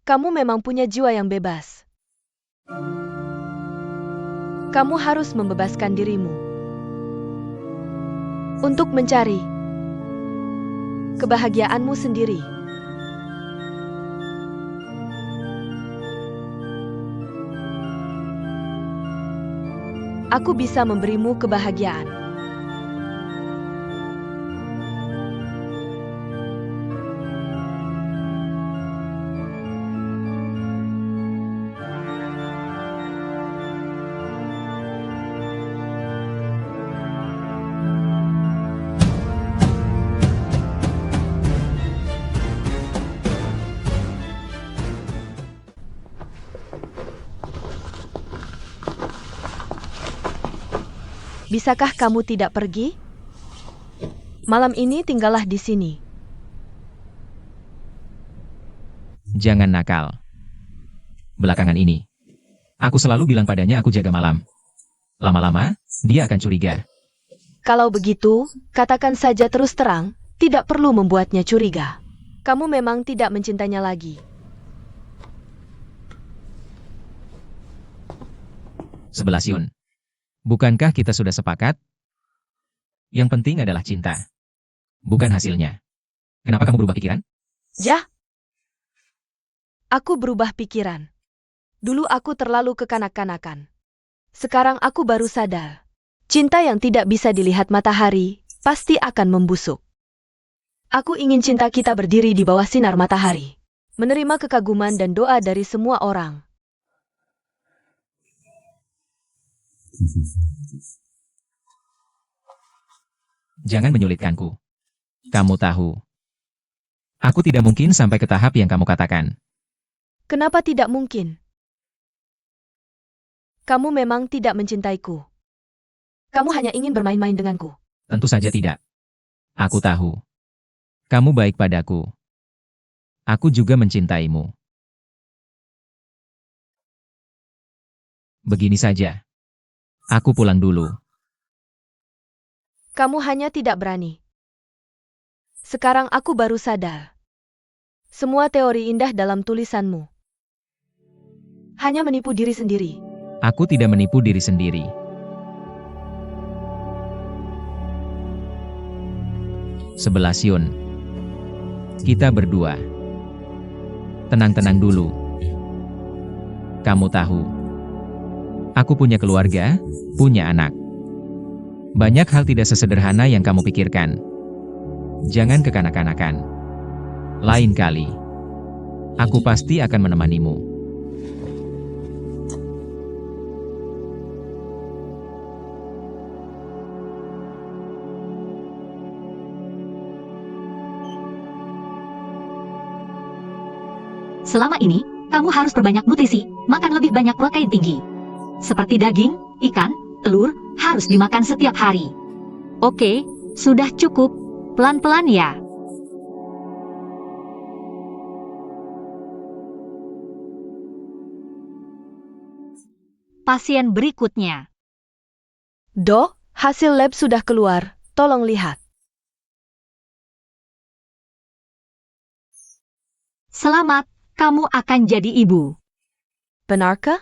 Kamu memang punya jiwa yang bebas. Kamu harus membebaskan dirimu untuk mencari kebahagiaanmu sendiri. Aku bisa memberimu kebahagiaan. Bisakah kamu tidak pergi? Malam ini tinggallah di sini. Jangan nakal. Belakangan ini, aku selalu bilang padanya aku jaga malam. Lama-lama, dia akan curiga. Kalau begitu, katakan saja terus terang, tidak perlu membuatnya curiga. Kamu memang tidak mencintainya lagi. Sebelas Yun. Bukankah kita sudah sepakat? Yang penting adalah cinta, bukan hasilnya. Kenapa kamu berubah pikiran? Jah. Aku berubah pikiran. Dulu aku terlalu kekanak-kanakan. Sekarang aku baru sadar. Cinta yang tidak bisa dilihat matahari, pasti akan membusuk. Aku ingin cinta kita berdiri di bawah sinar matahari. Menerima kekaguman dan doa dari semua orang. Jangan menyulitkanku. Kamu tahu, aku tidak mungkin sampai ke tahap yang kamu katakan. Kenapa tidak mungkin? Kamu memang tidak mencintaiku. Kamu hanya ingin bermain-main denganku. Tentu saja tidak. Aku tahu. Kamu baik padaku. Aku juga mencintaimu. Begini saja. Aku pulang dulu. Kamu hanya tidak berani. Sekarang aku baru sadar. Semua teori indah dalam tulisanmu hanya menipu diri sendiri. Aku tidak menipu diri sendiri. Sebelas Yun. Kita berdua. Tenang-tenang dulu. Kamu tahu, aku punya keluarga, punya anak. Banyak hal tidak sesederhana yang kamu pikirkan. Jangan kekanak-kanakan. Lain kali, aku pasti akan menemanimu. Selama ini, kamu harus perbanyak nutrisi, makan lebih banyak protein tinggi. Seperti daging, ikan, telur, harus dimakan setiap hari. Oke, sudah cukup. Pelan-pelan ya. Pasien berikutnya. Dok, hasil lab sudah keluar. Tolong lihat. Selamat, kamu akan jadi ibu. Benarkah?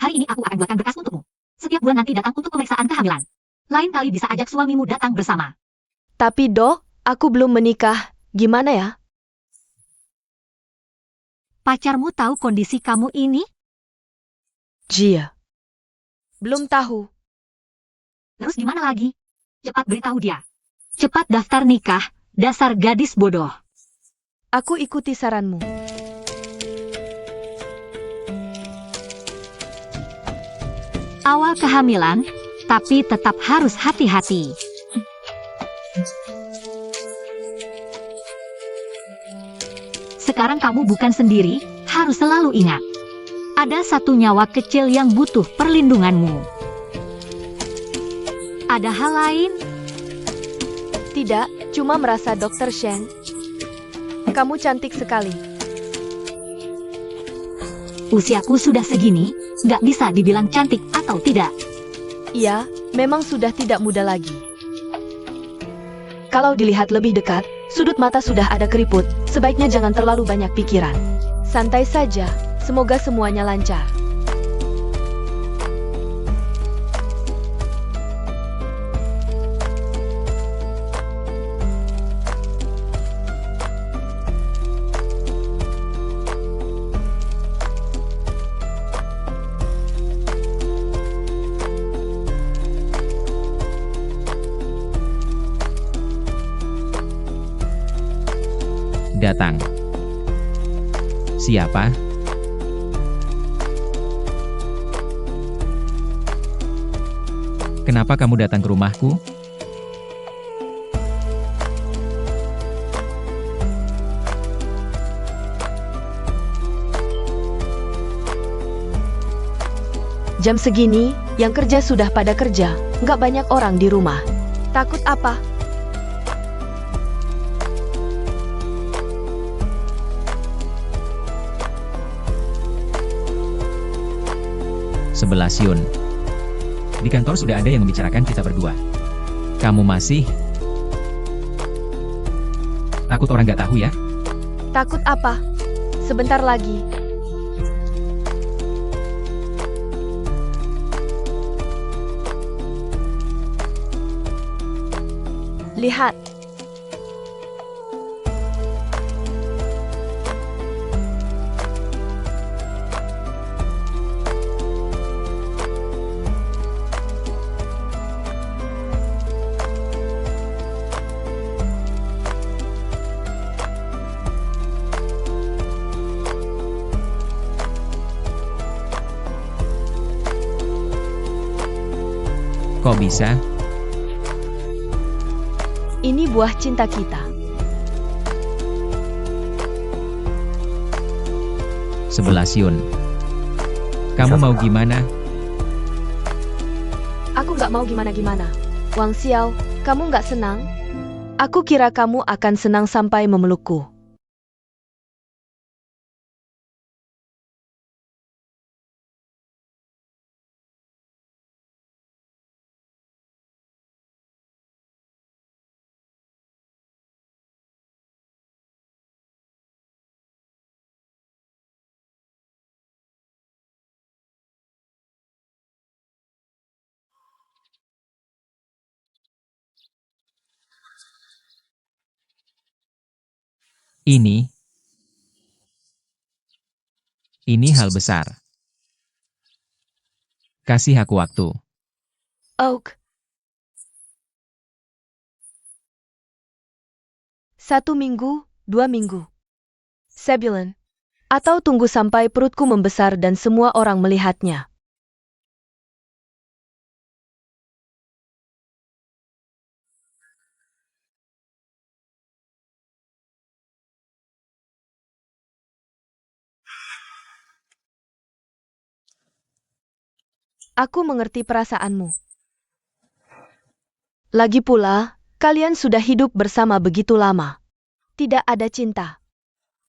Hari ini aku akan buatkan berkas untukmu. Setiap bulan nanti datang untuk pemeriksaan kehamilan. Lain kali bisa ajak suamimu datang bersama. Tapi dok, aku belum menikah. Gimana ya? Pacarmu tahu kondisi kamu ini? Jia. Belum tahu. Terus gimana lagi? Cepat beritahu dia. Cepat daftar nikah, dasar gadis bodoh. Aku ikuti saranmu. Awal kehamilan, tapi tetap harus hati-hati. Sekarang kamu bukan sendiri, harus selalu ingat. Ada satu nyawa kecil yang butuh perlindunganmu. Ada hal lain? Tidak, cuma merasa Dr. Shen. Kamu cantik sekali. Usiaku sudah segini, nggak bisa dibilang cantik atau tidak. Iya, memang sudah tidak muda lagi. Kalau dilihat lebih dekat, sudut mata sudah ada keriput, sebaiknya jangan terlalu banyak pikiran. Santai saja, semoga semuanya lancar. Datang. Siapa? Kenapa kamu datang ke rumahku? Jam segini, yang kerja sudah pada kerja, nggak banyak orang di rumah. Takut apa? Sebelas Yun. Di kantor sudah ada yang membicarakan kita berdua. Kamu masih? Takut orang gak tahu ya? Takut apa? Sebentar lagi. Lihat. Kok bisa? Ini buah cinta kita. 11 Yun. Kamu mau gimana? Aku nggak mau gimana-gimana. Wang Xiao, kamu nggak senang? Aku kira kamu akan senang sampai memelukku. Ini hal besar. Kasih aku waktu. Oak. 1 minggu, 2 minggu. Sebulan. Atau tunggu sampai perutku membesar dan semua orang melihatnya. Aku mengerti perasaanmu. Lagi pula, kalian sudah hidup bersama begitu lama. Tidak ada cinta.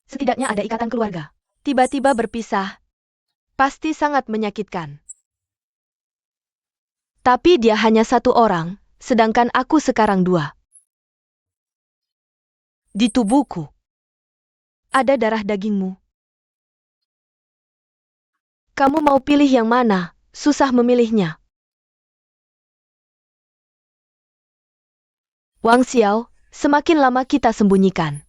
Setidaknya ada ikatan keluarga. Tiba-tiba berpisah. Pasti sangat menyakitkan. Tapi dia hanya 1 orang, sedangkan aku sekarang 2. Di tubuhku ada darah dagingmu. Kamu mau pilih yang mana? Susah memilihnya. Wang Xiao, semakin lama kita sembunyikan,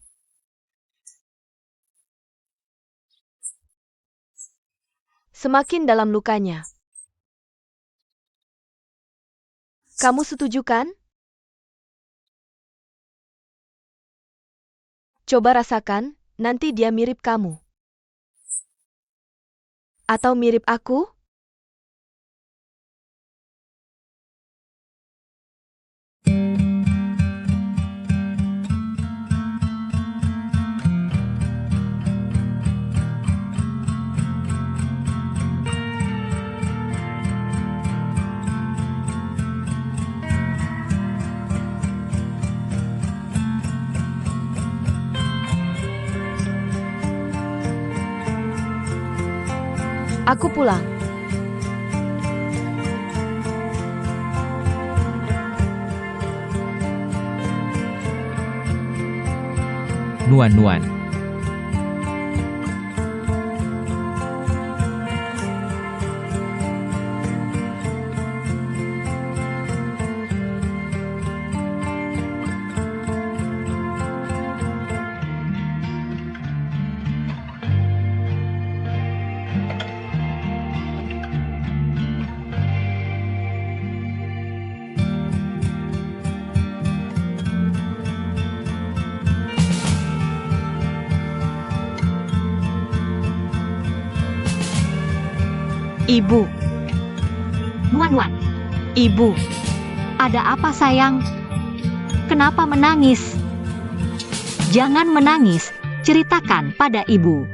semakin dalam lukanya. Kamu setuju kan? Coba rasakan, nanti dia mirip kamu. Atau mirip aku? Aku pulang. Nuan-nuan. Ibu, Nuan-Nuan, ibu, ada apa sayang? Kenapa menangis? Jangan menangis, ceritakan pada ibu.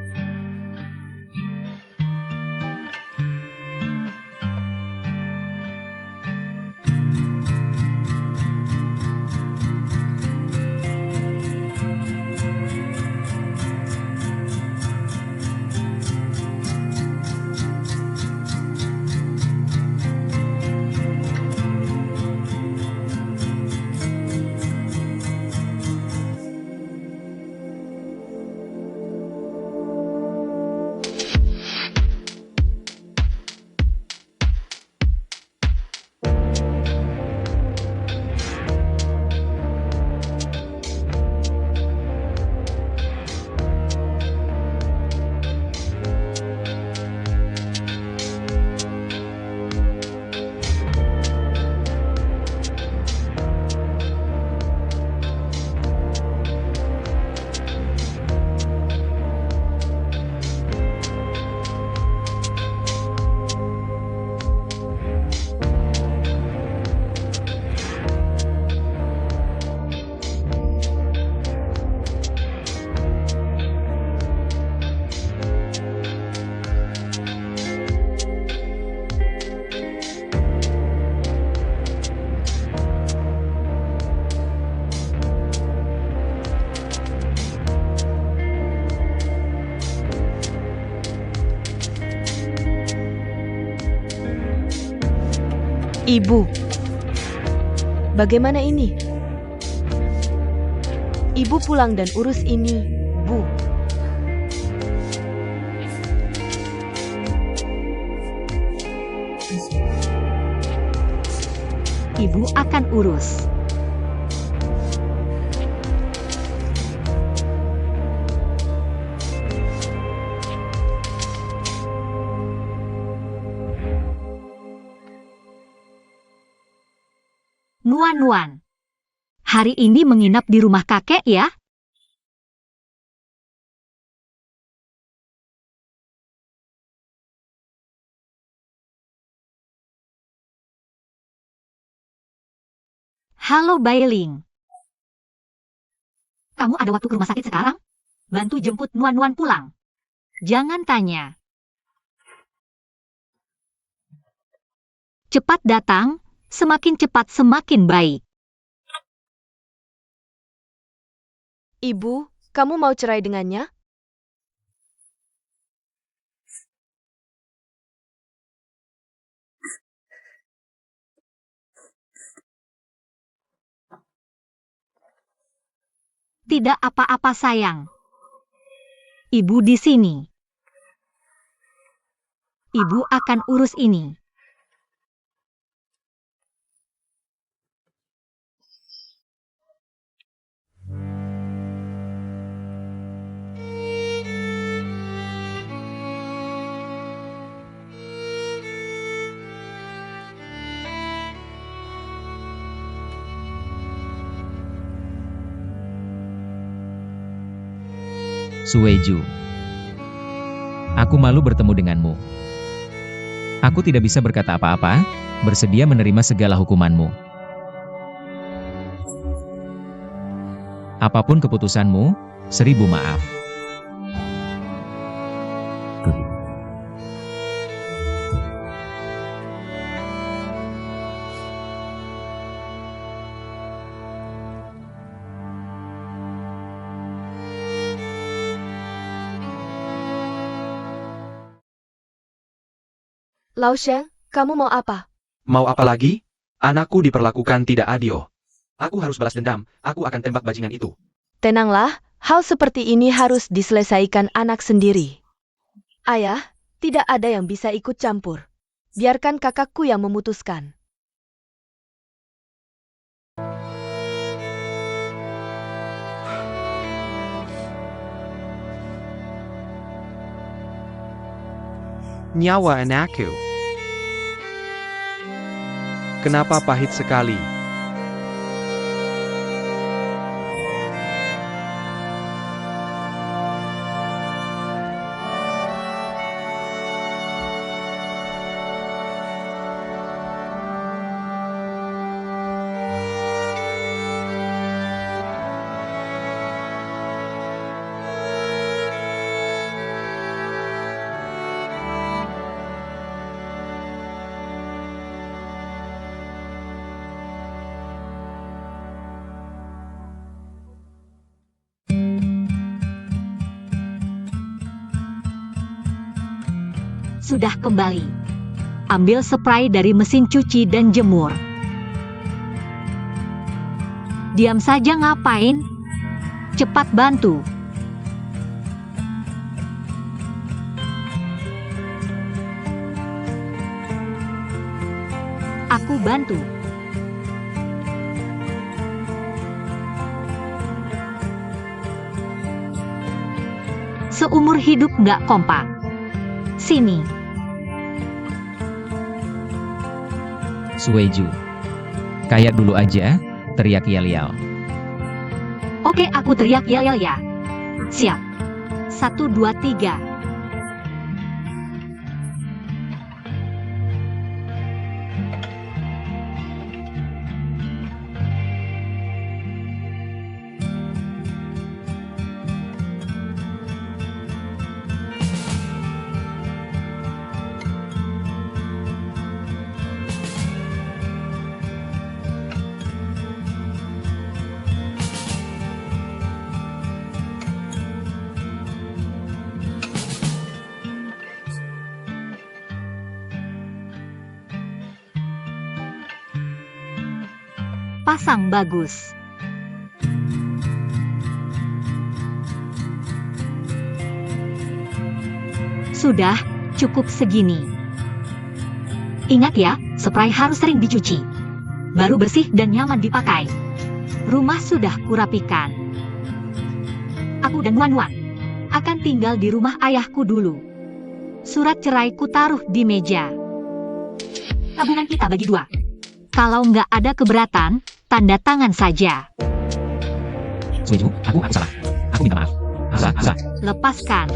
ibu. Bagaimana ini? Ibu pulang dan urus ini, Bu. Ibu akan urus. Nuan-Nuan, hari ini menginap di rumah kakek ya? Halo Bailing. Kamu ada waktu ke rumah sakit sekarang? Bantu jemput Nuan-Nuan pulang. Jangan tanya. Cepat datang, semakin cepat semakin baik. Ibu, kamu mau cerai dengannya? Tidak apa-apa sayang. Ibu di sini. Ibu akan urus ini. Sueju. Aku malu bertemu denganmu. Aku tidak bisa berkata apa-apa, bersedia menerima segala hukumanmu. Apapun keputusanmu, 1000 maaf. Lao Sheng, kamu mau apa? Mau apa lagi? Anakku diperlakukan tidak adil. Aku harus balas dendam, aku akan tembak bajingan itu. Tenanglah, hal seperti ini harus diselesaikan anak sendiri. Ayah, tidak ada yang bisa ikut campur. Biarkan kakakku yang memutuskan. Nyawa anakku. Kenapa pahit sekali? sudah kembali. Ambil spray dari mesin cuci dan jemur. Diam saja ngapain? Cepat bantu. Aku bantu. Seumur hidup nggak kompak. Sini. Sueju. Kayak dulu aja, teriak yel-yel. Oke, aku teriak yel-yel ya. Siap. 1, 2, 3. Pasang bagus. Sudah, cukup segini. Ingat ya, spray harus sering dicuci. Baru bersih dan nyaman dipakai. Rumah sudah kurapikan. Aku dan Wan-Wan akan tinggal di rumah ayahku dulu. Surat cerai ku taruh di meja. Tabungan kita bagi 2. Kalau nggak ada keberatan, tanda tangan saja. Sueju, aku salah. Aku minta maaf. Salah. Lepaskan.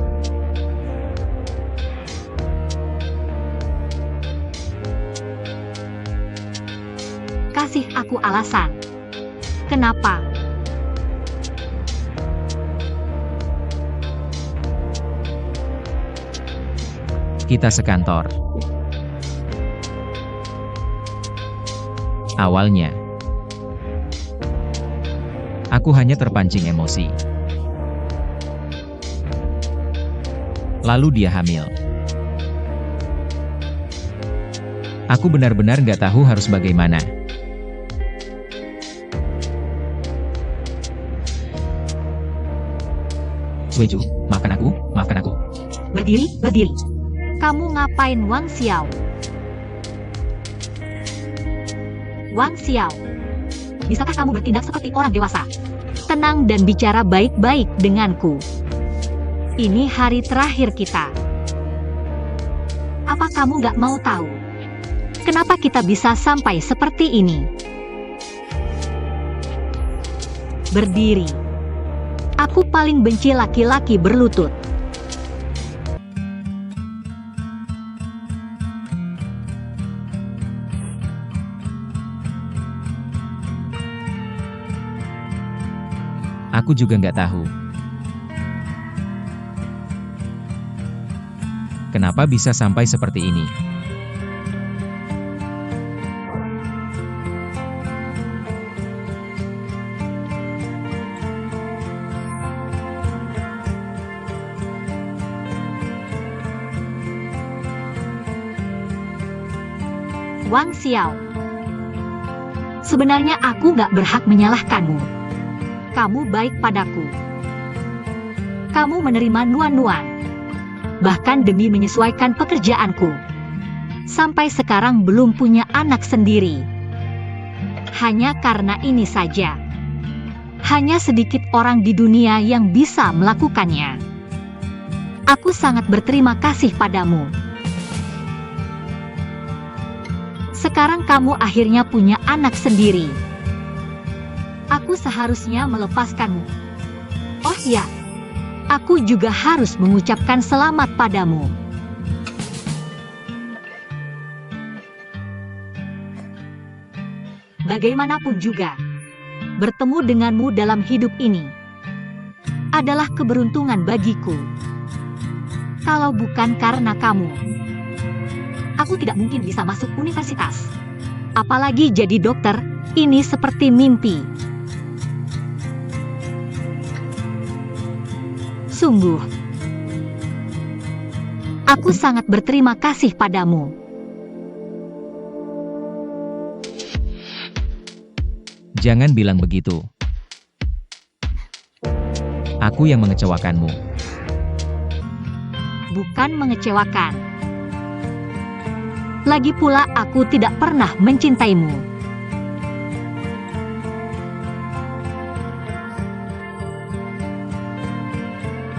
Kasih aku alasan. Kenapa? Kita sekantor. Awalnya, aku hanya terpancing emosi. Lalu dia hamil. Aku benar-benar nggak tahu harus bagaimana. Sueju, maafkan aku. Berdiri. Kamu ngapain, Wang Xiao? Wang Xiao, bisakah kamu bertindak seperti orang dewasa? Tenang dan bicara baik-baik denganku. Ini hari terakhir kita. Apa kamu nggak mau tahu? Kenapa kita bisa sampai seperti ini? Berdiri. Aku paling benci laki-laki berlutut. Aku juga nggak tahu. Kenapa bisa sampai seperti ini? Wang Xiao, sebenarnya aku nggak berhak menyalahkanmu. Kamu baik padaku. Kamu menerima Nuan-Nuan. Bahkan demi menyesuaikan pekerjaanku. Sampai sekarang belum punya anak sendiri. Hanya karena ini saja. Hanya sedikit orang di dunia yang bisa melakukannya. Aku sangat berterima kasih padamu. Sekarang kamu akhirnya punya anak sendiri. Aku seharusnya melepaskanmu. Oh ya, aku juga harus mengucapkan selamat padamu. Bagaimanapun juga, bertemu denganmu dalam hidup ini adalah keberuntungan bagiku. Kalau bukan karena kamu, aku tidak mungkin bisa masuk universitas. Apalagi jadi dokter, ini seperti mimpi. Sungguh, Aku sangat berterima kasih padamu. Jangan bilang begitu. Aku yang mengecewakanmu. Bukan mengecewakan. Lagi pula aku tidak pernah mencintaimu.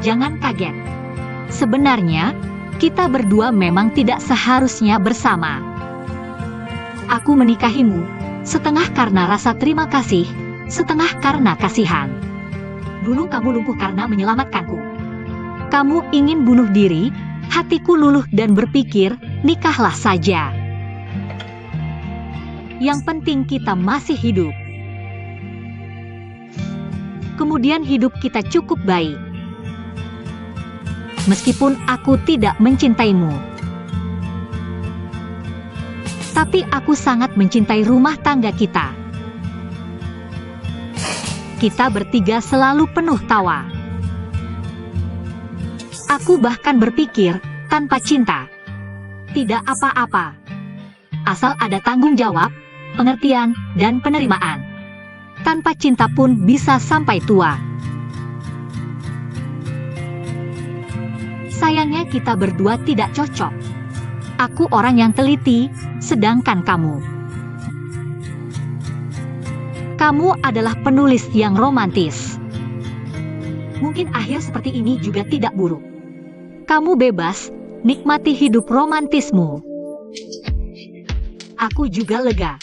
Jangan kaget. Sebenarnya, kita berdua memang tidak seharusnya bersama. Aku menikahimu, setengah karena rasa terima kasih, setengah karena kasihan. Dulu kamu lumpuh karena menyelamatkanku. Kamu ingin bunuh diri, hatiku luluh dan berpikir, nikahlah saja. Yang penting kita masih hidup. Kemudian hidup kita cukup baik. Meskipun aku tidak mencintaimu. Tapi aku sangat mencintai rumah tangga kita. Kita bertiga selalu penuh tawa. Aku bahkan berpikir, tanpa cinta, tidak apa-apa. Asal ada tanggung jawab, pengertian, dan penerimaan. Tanpa cinta pun bisa sampai tua. Sayangnya kita berdua tidak cocok. Aku orang yang teliti, sedangkan kamu adalah penulis yang romantis. Mungkin akhir seperti ini juga tidak buruk. Kamu bebas, nikmati hidup romantismu. Aku juga lega.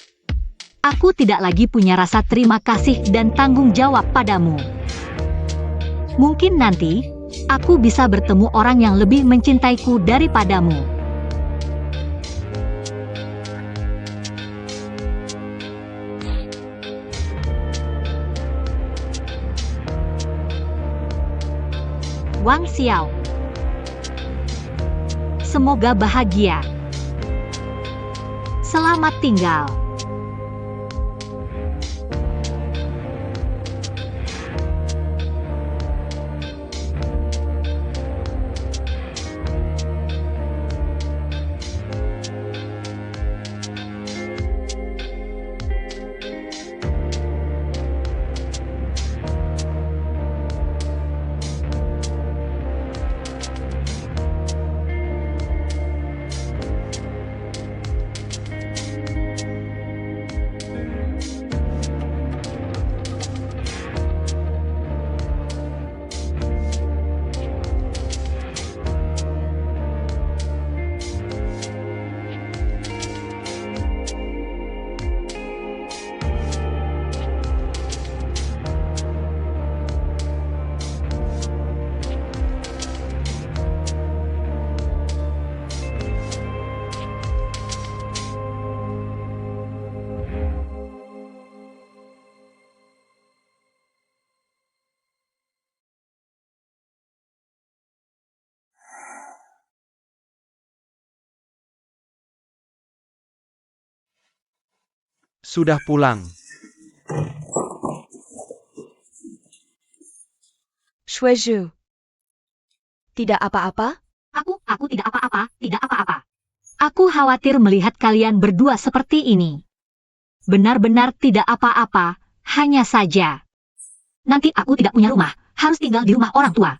Aku tidak lagi punya rasa terima kasih dan tanggung jawab padamu. Mungkin nanti, aku bisa bertemu orang yang lebih mencintaiku daripadamu. Wang Xiao. Semoga bahagia. Selamat tinggal. Sudah pulang. Shuizhu. Tidak apa-apa? Aku tidak apa-apa, tidak apa-apa. Aku khawatir melihat kalian berdua seperti ini. Benar-benar tidak apa-apa, hanya saja. Nanti aku tidak punya rumah, harus tinggal di rumah orang tua.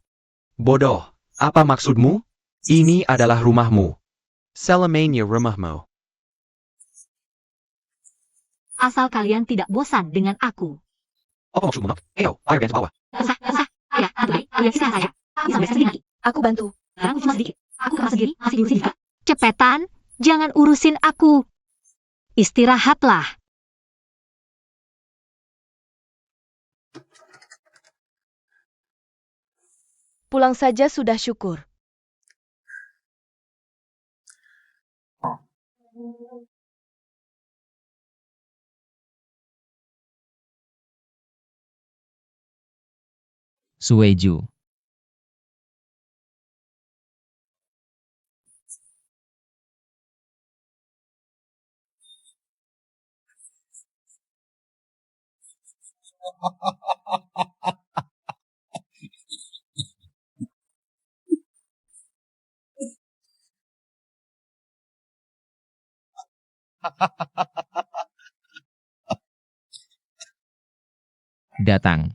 Bodoh, apa maksudmu? Ini adalah rumahmu. Selamanya rumahmu. Asal kalian tidak bosan dengan aku. Apa maksudmu, Nok? Ayo, air dan bawah. Ayah, kalian sisa saya. Aku sampai sendiri nanti. Aku bantu. Sekarang cuma sedikit. Aku kamar sendiri, masih diurusin juga. Cepetan, jangan urusin aku. Istirahatlah. Pulang saja sudah syukur. Sueju. Datang.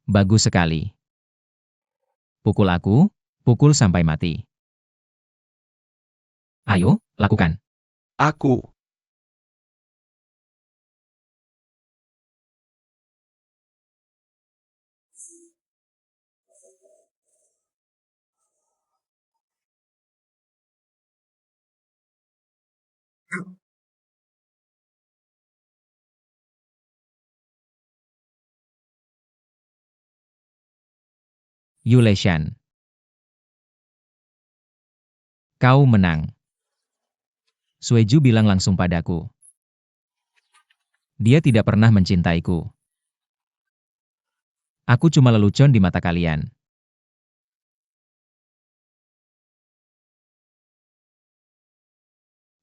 Bagus sekali. Pukul aku, pukul sampai mati. Ayo, lakukan. Aku. Yuleshan. Kau menang. Sueju bilang langsung padaku. Dia tidak pernah mencintaiku. Aku cuma lelucon di mata kalian.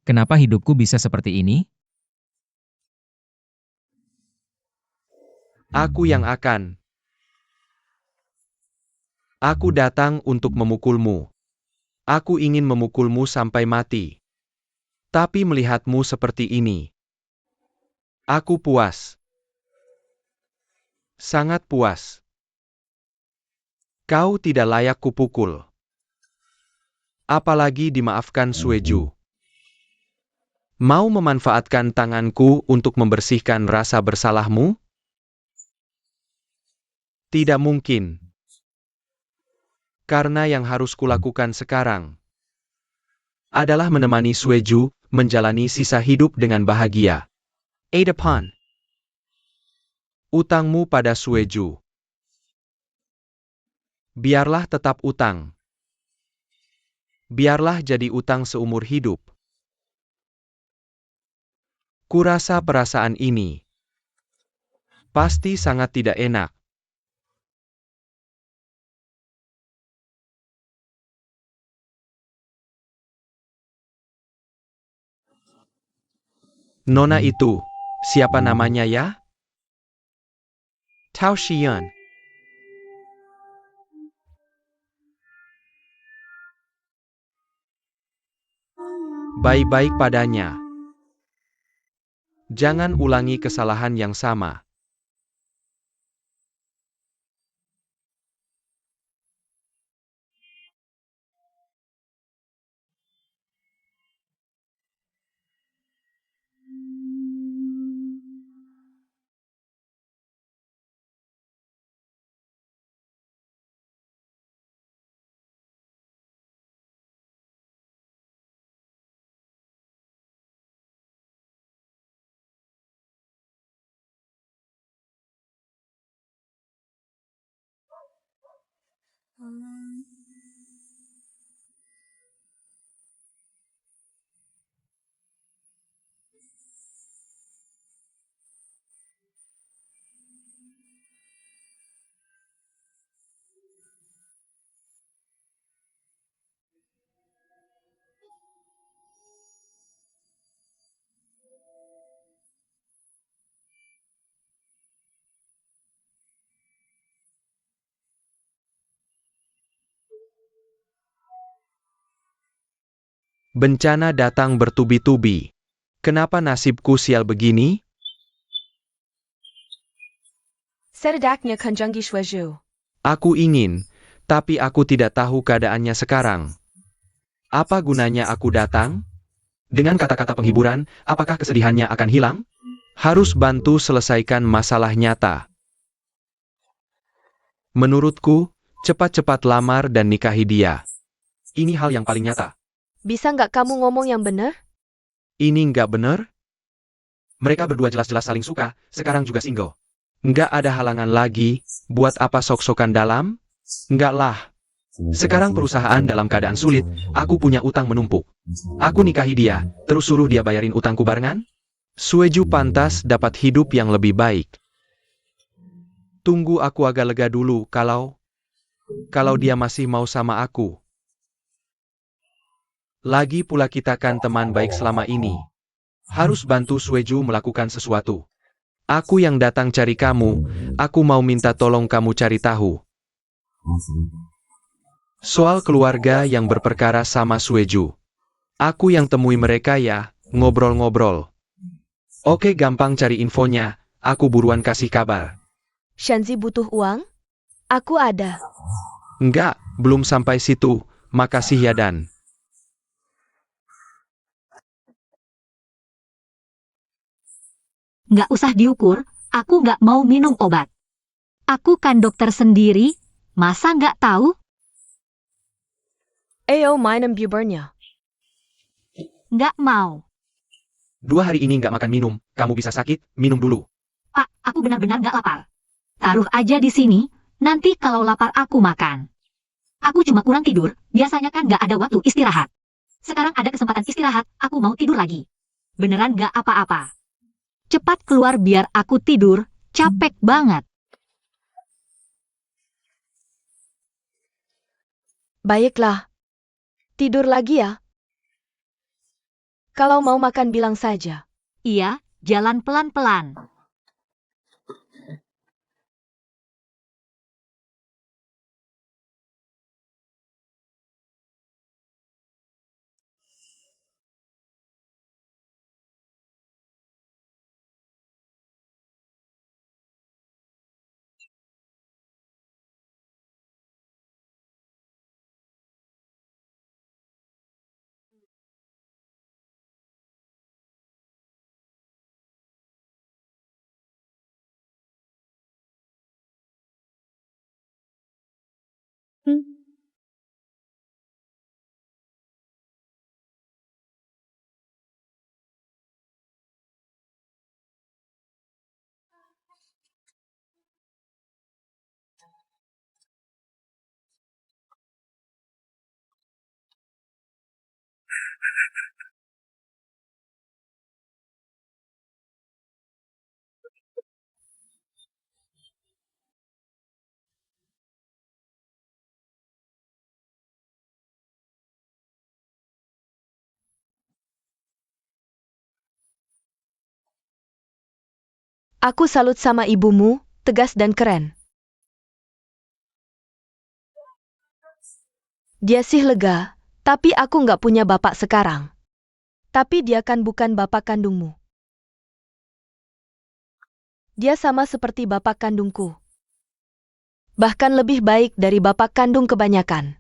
Kenapa hidupku bisa seperti ini? Aku yang akan. Aku datang untuk memukulmu. Aku ingin memukulmu sampai mati. Tapi melihatmu seperti ini, aku puas. Sangat puas. Kau tidak layak kupukul. Apalagi dimaafkan Sueju. Mau memanfaatkan tanganku untuk membersihkan rasa bersalahmu? Tidak mungkin. Karena yang harus kulakukan sekarang adalah menemani Sueju menjalani sisa hidup dengan bahagia. Edapan. Utangmu pada Sueju. Biarlah tetap utang. Biarlah jadi utang seumur hidup. Kurasa perasaan ini pasti sangat tidak enak. Nona itu, siapa namanya ya? Tao Xian. Baik-baik padanya. Jangan ulangi kesalahan yang sama. Bencana datang bertubi-tubi. Kenapa nasibku sial begini? Sedaknya kunjungi Sueju. Aku ingin, tapi aku tidak tahu keadaannya sekarang. Apa gunanya aku datang? Dengan kata-kata penghiburan, apakah kesedihannya akan hilang? Harus bantu selesaikan masalah nyata. Menurutku, cepat-cepat lamar dan nikahi dia. Ini hal yang paling nyata. Bisa nggak kamu ngomong yang benar? Ini nggak bener? Mereka berdua jelas-jelas saling suka, sekarang juga single. Nggak ada halangan lagi, buat apa sok-sokan dalam? Nggak lah. Sekarang perusahaan dalam keadaan sulit, aku punya utang menumpuk. Aku nikahi dia, terus suruh dia bayarin utangku barengan? Sueju pantas dapat hidup yang lebih baik. Tunggu aku agak lega dulu kalau dia masih mau sama aku. Lagi pula kita kan teman baik selama ini. Harus bantu Sueju melakukan sesuatu. Aku yang datang cari kamu, aku mau minta tolong kamu cari tahu soal keluarga yang berperkara sama Sueju. Aku yang temui mereka ya, ngobrol-ngobrol. Oke, gampang cari infonya. Aku buruan kasih kabar. Shanzi butuh uang? Aku ada. Enggak, belum sampai situ. Makasih ya Dan. Nggak usah diukur, aku nggak mau minum obat. Aku kan dokter sendiri, masa nggak tahu? Ayo minum bubernya. Nggak mau. 2 hari ini nggak makan minum. Kamu bisa sakit, minum dulu. Pak, aku benar-benar nggak lapar. Taruh aja di sini, nanti kalau lapar aku makan. Aku cuma kurang tidur, biasanya kan nggak ada waktu istirahat. Sekarang ada kesempatan istirahat, aku mau tidur lagi. Beneran nggak apa-apa. Cepat keluar biar aku tidur, capek banget. Baiklah. Tidur lagi ya. Kalau mau makan bilang saja. Iya, jalan pelan-pelan. Aku salut sama ibumu, tegas dan keren. Dia sih lega, tapi aku nggak punya bapak sekarang. Tapi dia kan bukan bapak kandungmu. Dia sama seperti bapak kandungku. Bahkan lebih baik dari bapak kandung kebanyakan.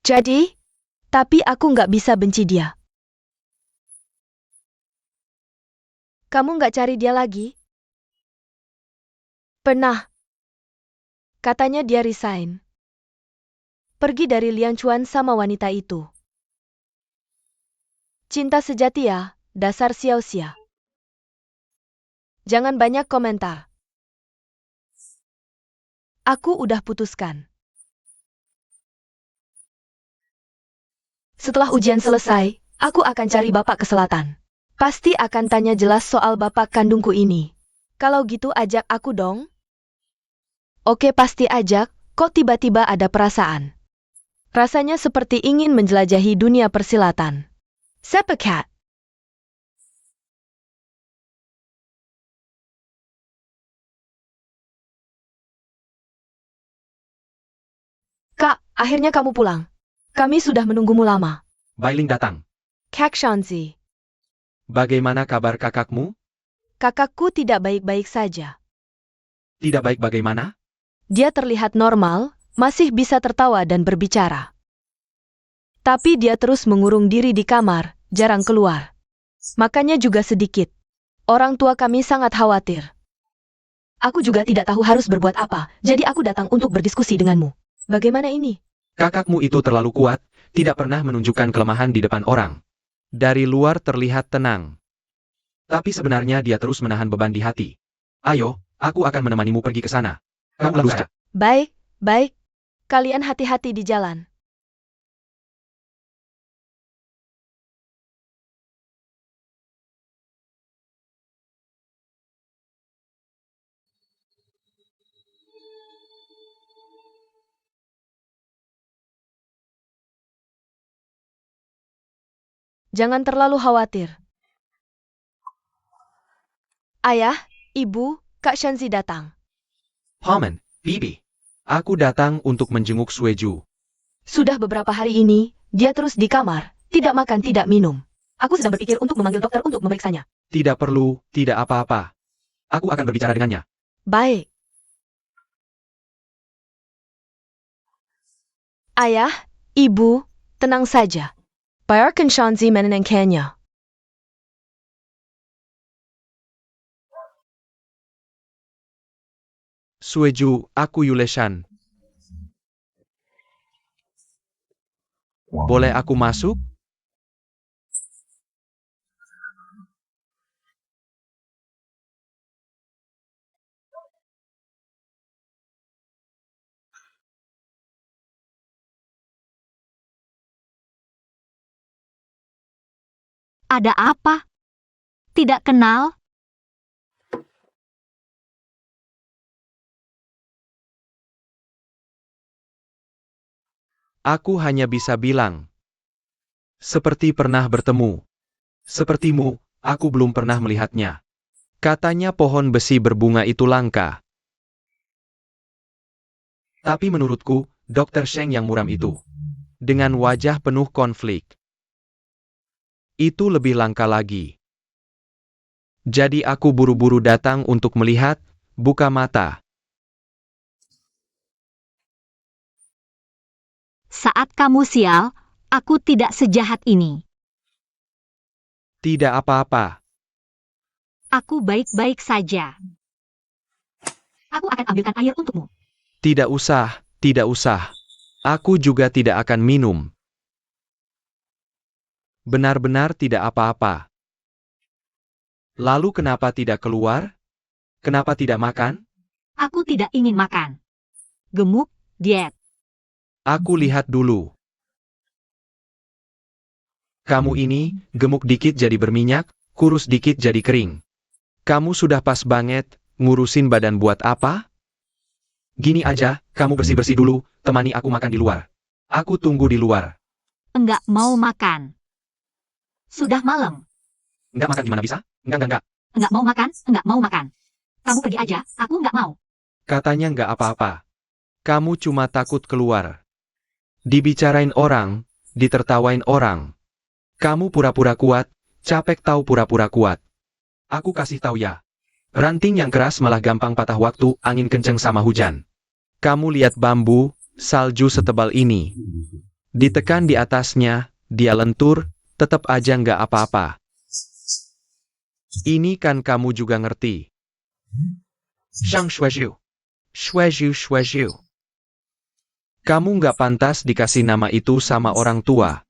Jadi, tapi aku nggak bisa benci dia. Kamu nggak cari dia lagi? Pernah. Katanya dia resign. Pergi dari Liang Chuan sama wanita itu. Cinta sejati ya, dasar sia-sia. Jangan banyak komentar. Aku udah putuskan. Setelah ujian selesai, aku akan cari bapak ke selatan. Pasti akan tanya jelas soal bapak kandungku ini. Kalau gitu ajak aku dong. Oke, pasti ajak, kok tiba-tiba ada perasaan. Rasanya seperti ingin menjelajahi dunia persilatan. Sepakat. Kak, akhirnya kamu pulang. Kami sudah menunggumu lama. Bailing datang. Kak Shanzi. Bagaimana kabar kakakmu? Kakakku tidak baik-baik saja. Tidak baik bagaimana? Dia terlihat normal, masih bisa tertawa dan berbicara. Tapi dia terus mengurung diri di kamar, jarang keluar. Makanya juga sedikit. Orang tua kami sangat khawatir. Aku juga tidak tahu harus berbuat apa, jadi aku datang untuk berdiskusi denganmu. Bagaimana ini? Kakakmu itu terlalu kuat, tidak pernah menunjukkan kelemahan di depan orang. Dari luar terlihat tenang. Tapi sebenarnya dia terus menahan beban di hati. Ayo, aku akan menemanimu pergi ke sana. Kamu lalu saja. Baik, baik. Kalian hati-hati di jalan. Jangan terlalu khawatir. Ayah, Ibu, Kak Shanzi datang. Paman, Bibi. Aku datang untuk menjenguk Sueju. Sudah beberapa hari ini, dia terus di kamar, tidak makan tidak minum. Aku sedang berpikir untuk memanggil dokter untuk memeriksanya. Tidak perlu, tidak apa-apa. Aku akan berbicara dengannya. Baik. Ayah, Ibu, tenang saja. Biarkan Shanzi menenangkannya. Sueju, aku Yuleshan. Boleh aku masuk? Ada apa? Tidak kenal? Aku hanya bisa bilang. Seperti pernah bertemu. Sepertimu, aku belum pernah melihatnya. Katanya pohon besi berbunga itu langka. Tapi menurutku, Dr. Sheng yang muram itu. Dengan wajah penuh konflik. Itu lebih langka lagi. Jadi aku buru-buru datang untuk melihat, buka mata. Saat kamu sial, aku tidak sejahat ini. Tidak apa-apa. Aku baik-baik saja. Aku akan ambilkan air untukmu. Tidak usah, tidak usah. Aku juga tidak akan minum. Benar-benar tidak apa-apa. Lalu kenapa tidak keluar? Kenapa tidak makan? Aku tidak ingin makan. Gemuk, diet. Aku lihat dulu. Kamu ini, gemuk dikit jadi berminyak, kurus dikit jadi kering. Kamu sudah pas banget, ngurusin badan buat apa? Gini aja, kamu bersih-bersih dulu, temani aku makan di luar. Aku tunggu di luar. Enggak mau makan. Sudah malam. Enggak makan gimana bisa? Enggak. Enggak mau makan, enggak mau makan. Kamu pergi aja, aku enggak mau. Katanya enggak apa-apa. Kamu cuma takut keluar. Dibicarain orang, ditertawain orang. Kamu pura-pura kuat, capek tahu pura-pura kuat. Aku kasih tahu ya. Ranting yang keras malah gampang patah waktu angin kenceng sama hujan. Kamu lihat bambu, salju setebal ini. Ditekan di atasnya, dia lentur, tetap aja nggak apa-apa. Ini kan kamu juga ngerti. Shang Shueju. Shueju. Kamu nggak pantas dikasih nama itu sama orang tua.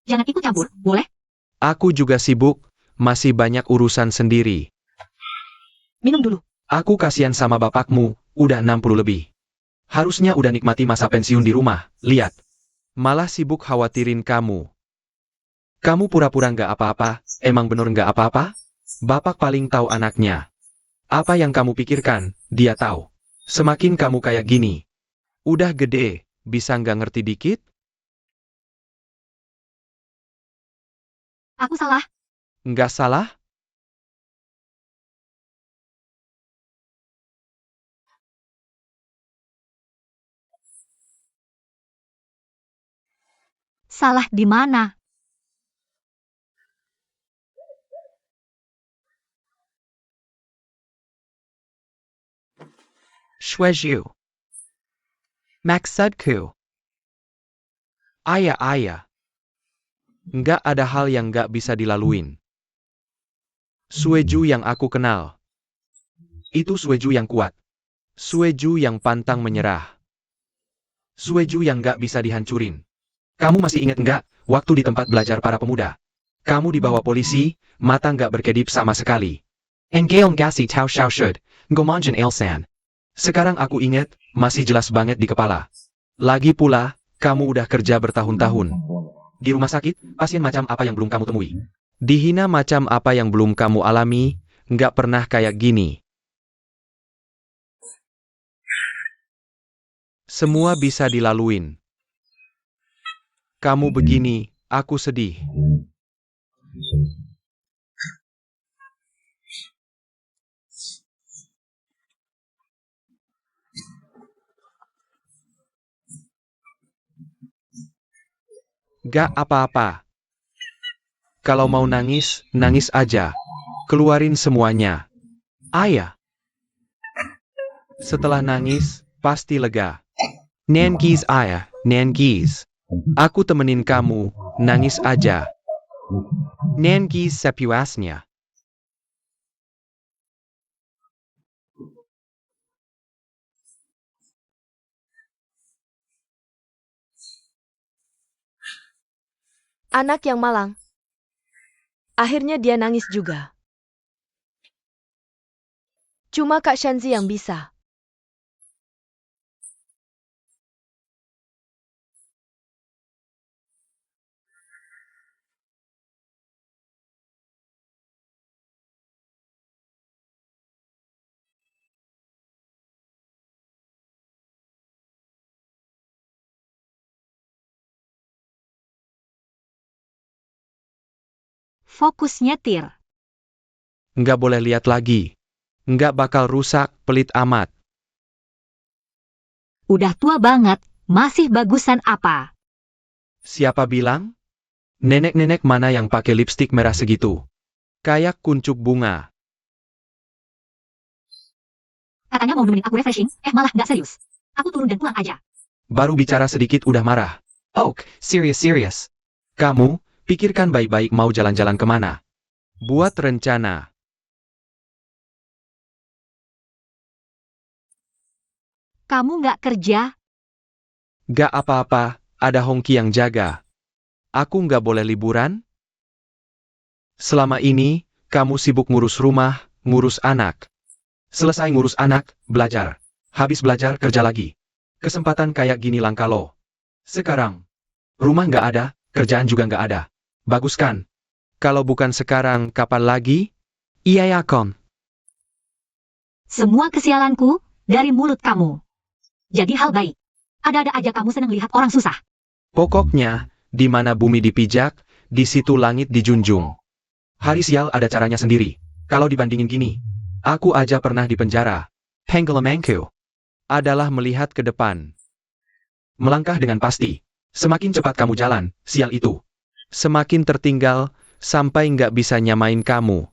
Jangan ikut campur, boleh? Aku juga sibuk, masih banyak urusan sendiri. Minum dulu. Aku kasihan sama bapakmu, udah 60 lebih. Harusnya udah nikmati masa pensiun di rumah, lihat. Malah sibuk khawatirin kamu. Kamu pura-pura nggak apa-apa, emang bener nggak apa-apa? Bapak paling tahu anaknya. Apa yang kamu pikirkan, dia tahu. Semakin kamu kayak gini. Udah gede, bisa nggak ngerti dikit? Aku salah. Nggak salah? Salah di mana? Shueju. Maksudku. Ayah. Nggak ada hal yang nggak bisa dilaluin. Sueju yang aku kenal. Itu Sueju yang kuat. Sueju yang pantang menyerah. Sueju yang nggak bisa dihancurin. Kamu masih ingat nggak, waktu di tempat belajar para pemuda? Kamu dibawa polisi, mata nggak berkedip sama sekali. Engeong gasi tau shao shud, gomonjen elsan. Sekarang aku ingat, masih jelas banget di kepala. Lagi pula, kamu udah kerja bertahun-tahun. Di rumah sakit, pasien macam apa yang belum kamu temui? Dihina macam apa yang belum kamu alami, nggak pernah kayak gini. Semua bisa dilaluin. Kamu begini, aku sedih. Gak apa-apa. Kalau mau nangis, nangis aja. Keluarin semuanya. Ayah. Setelah nangis, pasti lega. Nangis ayah, nangis. Aku temenin kamu, nangis aja. Nangis sepuasnya. Anak yang malang. Akhirnya dia nangis juga. Cuma Kak Shanzi yang bisa. Fokus nyetir. Nggak boleh lihat lagi. Nggak bakal rusak, pelit amat. Udah tua banget, masih bagusan apa? Siapa bilang? Nenek-nenek mana yang pakai lipstik merah segitu? Kayak kuncup bunga. Katanya mau nemenin aku refreshing, malah nggak serius. Aku turun dan pulang aja. Baru bicara sedikit udah marah. Oh, serius. Kamu, pikirkan baik-baik mau jalan-jalan kemana. Buat rencana. Kamu nggak kerja? Gak apa-apa, ada Hongki yang jaga. Aku nggak boleh liburan? Selama ini, kamu sibuk ngurus rumah, ngurus anak. Selesai ngurus anak, belajar. Habis belajar, kerja lagi. Kesempatan kayak gini langka loh. Sekarang, rumah nggak ada, kerjaan juga nggak ada. Bagus kan? Kalau bukan sekarang, kapan lagi? Iya ya, Kon. Semua kesialanku dari mulut kamu. Jadi hal baik. Ada-ada aja kamu senang lihat orang susah. Pokoknya, di mana bumi dipijak, di situ langit dijunjung. Hari sial ada caranya sendiri. Kalau dibandingin gini, aku aja pernah di penjara. Pengalamanku adalah melihat ke depan. Melangkah dengan pasti. Semakin cepat kamu jalan, sial itu. Semakin tertinggal, sampai nggak bisa nyamain kamu.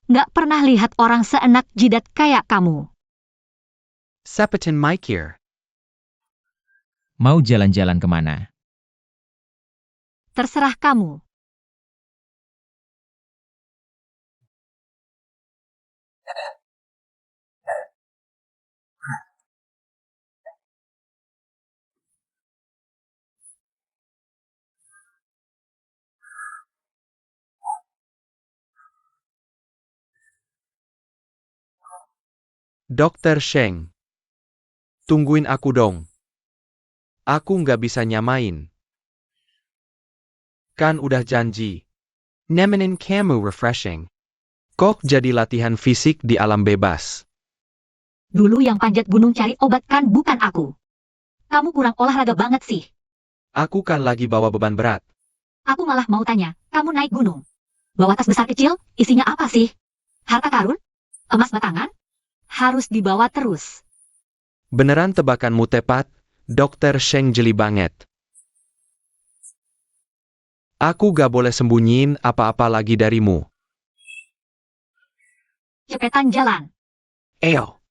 Nggak pernah lihat orang seenak jidat kayak kamu. Sapetin Mikir. Mau jalan-jalan kemana? Terserah kamu. Dokter Sheng. Tungguin aku dong. Aku nggak bisa nyamain. Kan udah janji. Nemenin kamu refreshing. Kok jadi latihan fisik di alam bebas? Dulu yang panjat gunung cari obat kan bukan aku. Kamu kurang olahraga banget sih. Aku kan lagi bawa beban berat. Aku malah mau tanya, kamu naik gunung. Bawa tas besar kecil, isinya apa sih? Harta karun? Emas batangan? Harus dibawa terus. Beneran tebakanmu tepat, Dokter Sheng jeli banget. Aku gak boleh sembunyiin apa-apa lagi darimu. Cepetan jalan. Eo.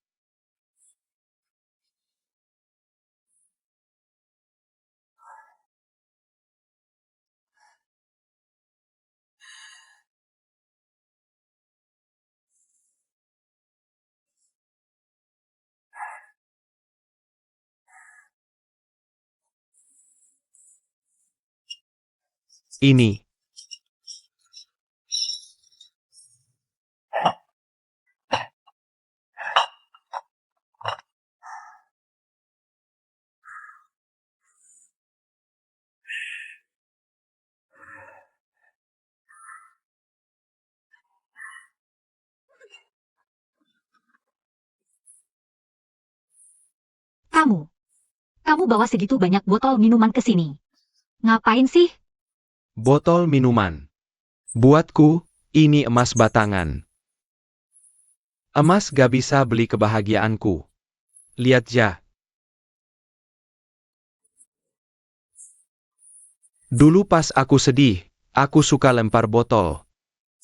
Ini. Kamu bawa segitu banyak botol minuman ke sini. Ngapain sih? Botol minuman. Buatku, ini emas batangan. Emas gak bisa beli kebahagiaanku. Lihat ya. Dulu pas aku sedih, aku suka lempar botol.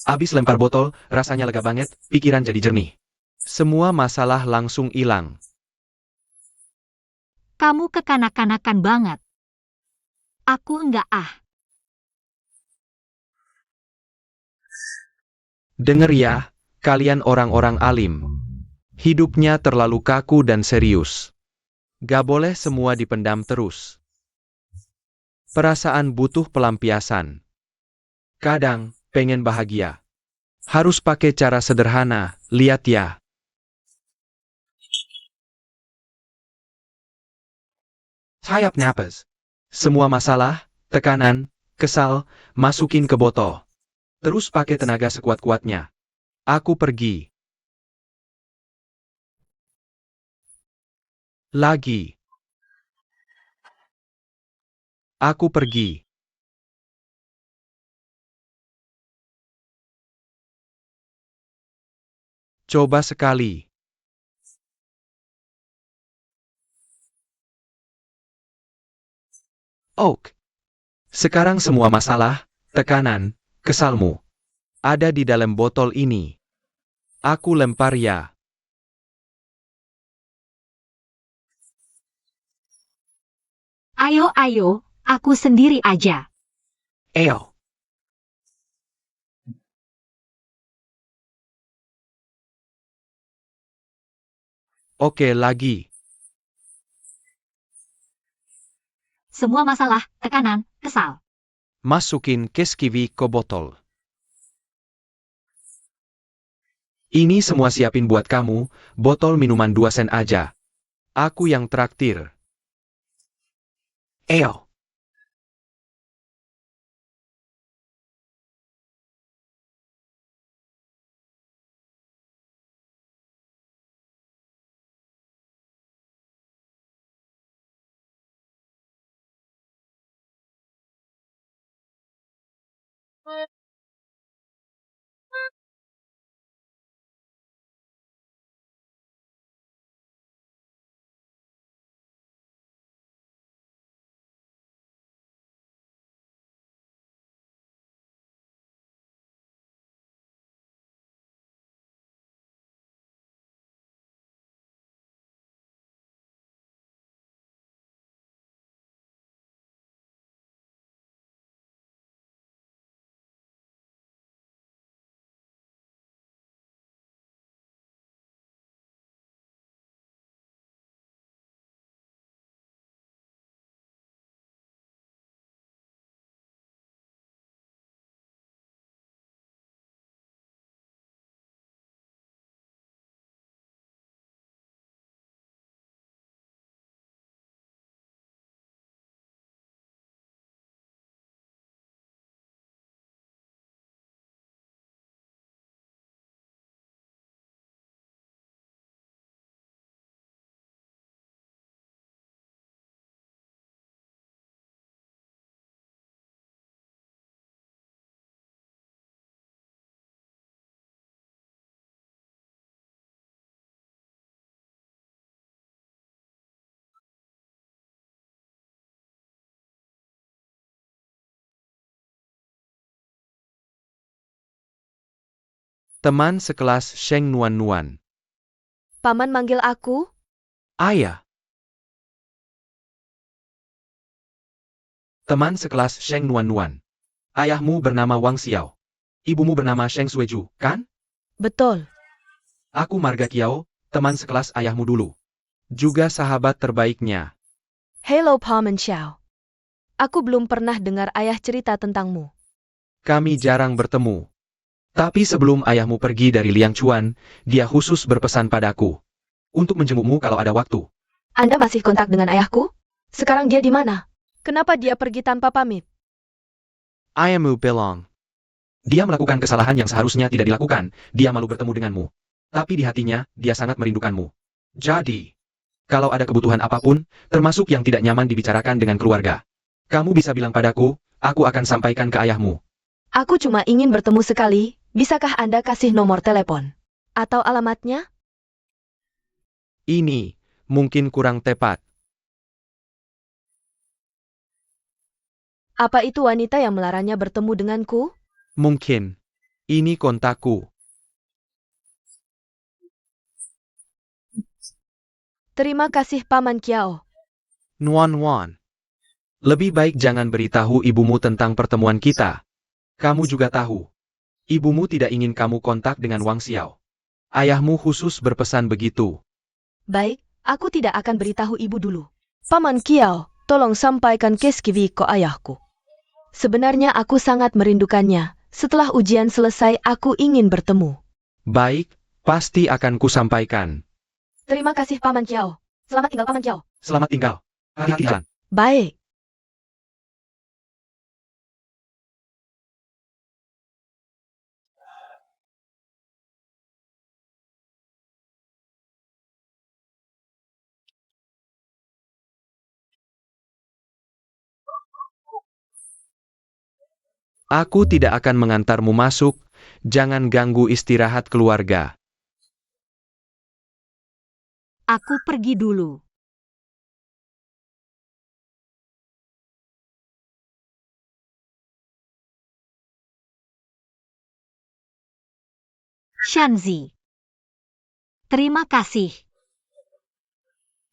Abis lempar botol, rasanya lega banget, pikiran jadi jernih. Semua masalah langsung hilang. Kamu kekanak-kanakan banget. Aku enggak ah. Dengar ya, kalian orang-orang alim. Hidupnya terlalu kaku dan serius. Gak boleh semua dipendam terus. Perasaan butuh pelampiasan. Kadang, pengen bahagia. Harus pakai cara sederhana, lihat ya. Sayap napas. Semua masalah, tekanan, kesal, masukin ke botol. Terus pakai tenaga sekuat-kuatnya. Aku pergi. Lagi. Aku pergi. Coba sekali. Ok. Sekarang semua masalah, tekanan, kesalmu ada di dalam botol ini. Aku lempar ya. Ayo, aku sendiri aja. Ayo. Oke lagi. Semua masalah, tekanan, kesal. Masukin keskivi ke botol. Ini semua siapin buat kamu, botol minuman 2 sen aja. Aku yang traktir. Ayo. Teman sekelas Sheng Nuan. Paman manggil aku? Ayah. Teman sekelas Sheng Nuan. Ayahmu bernama Wang Xiao. Ibumu bernama Sheng Sueju, kan? Betul. Aku Marga Kiao, teman sekelas ayahmu dulu. Juga sahabat terbaiknya. Hello Paman Xiao. Aku belum pernah dengar ayah cerita tentangmu. Kami jarang bertemu. Tapi sebelum ayahmu pergi dari Liangchuan, dia khusus berpesan padaku. Untuk menjengukmu kalau ada waktu. Anda masih kontak dengan ayahku? Sekarang dia di mana? Kenapa dia pergi tanpa pamit? Ayahmu bilang. Dia melakukan kesalahan yang seharusnya tidak dilakukan, dia malu bertemu denganmu. Tapi di hatinya, dia sangat merindukanmu. Jadi, kalau ada kebutuhan apapun, termasuk yang tidak nyaman dibicarakan dengan keluarga, kamu bisa bilang padaku, aku akan sampaikan ke ayahmu. Aku cuma ingin bertemu sekali, bisakah Anda kasih nomor telepon? Atau alamatnya? Ini, mungkin kurang tepat. Apa itu wanita yang melarangnya bertemu denganku? Mungkin. Ini kontakku. Terima kasih Paman Kiao. Nuan. Lebih baik jangan beritahu ibumu tentang pertemuan kita. Kamu juga tahu. Ibumu tidak ingin kamu kontak dengan Wang Xiao. Ayahmu khusus berpesan begitu. Baik, aku tidak akan beritahu ibu dulu. Paman Kiao, tolong sampaikan Keskiwi ke ayahku. Sebenarnya aku sangat merindukannya. Setelah ujian selesai aku ingin bertemu. Baik, pasti akan kusampaikan. Terima kasih Paman Kiao. Selamat tinggal Paman Kiao. Selamat tinggal. Hati-hati jalan. Baik. Aku tidak akan mengantarmu masuk, jangan ganggu istirahat keluarga. Aku pergi dulu. Shanzi. Terima kasih.